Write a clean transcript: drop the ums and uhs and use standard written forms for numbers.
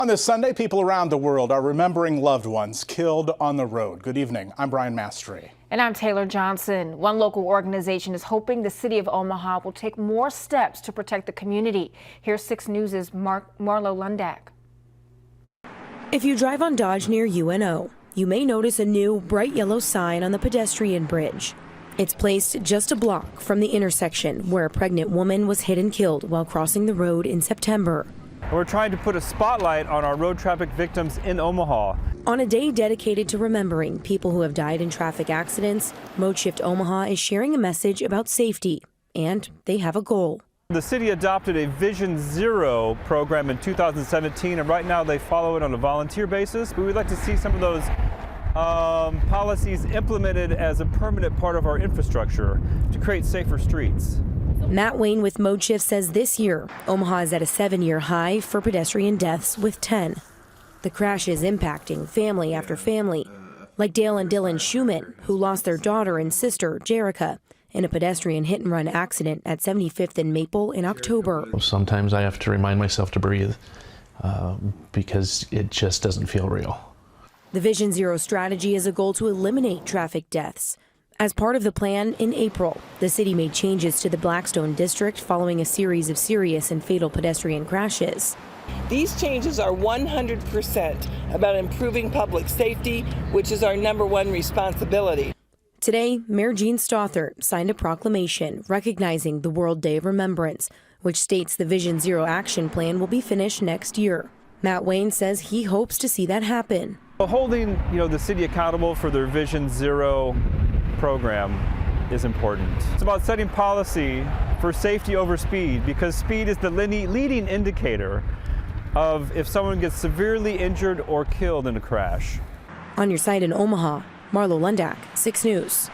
On this Sunday, people around the world are remembering loved ones killed on the road. Good evening. I'm Brian Mastery. And I'm Taylor Johnson. One local organization is hoping the city of Omaha will take more steps to protect the community. Here's 6 News' Marlo Lundak. If you drive on Dodge near UNO, you may notice a new bright yellow sign on the pedestrian bridge. It's placed just a block from the intersection where a pregnant woman was hit and killed while crossing the road in September. We're trying to put a spotlight on our road traffic victims in Omaha. On a day dedicated to remembering people who have died in traffic accidents, Mode Shift Omaha is sharing a message about safety, and they have a goal. The city adopted a Vision Zero program in 2017, and right now they follow it on a volunteer basis. But we'd like to see some of those policies implemented as a permanent part of our infrastructure to create safer streets. Matt Wayne with Mode Shift says this year, Omaha is at a 7-year high for pedestrian deaths with 10. The crash is impacting family after family, like Dale and Dylan Schumann, who lost their daughter and sister, Jerica, in a pedestrian hit-and-run accident at 75th and Maple in October. Sometimes I have to remind myself to breathe because it just doesn't feel real. The Vision Zero strategy is a goal to eliminate traffic deaths. As part of the plan, in April, the city made changes to the Blackstone district following a series of serious and fatal pedestrian crashes. These changes are 100% about improving public safety, which is our #1 responsibility. Today, Mayor Gene Stothert signed a proclamation recognizing the World Day of Remembrance, which states the Vision Zero action plan will be finished next year. Matt Wayne says he hopes to see that happen. Holding the city accountable for their Vision Zero program is important. It's about setting policy for safety over speed, because speed is the leading indicator of if someone gets severely injured or killed in a crash. On your site in Omaha, Marlo Lundak, 6 News.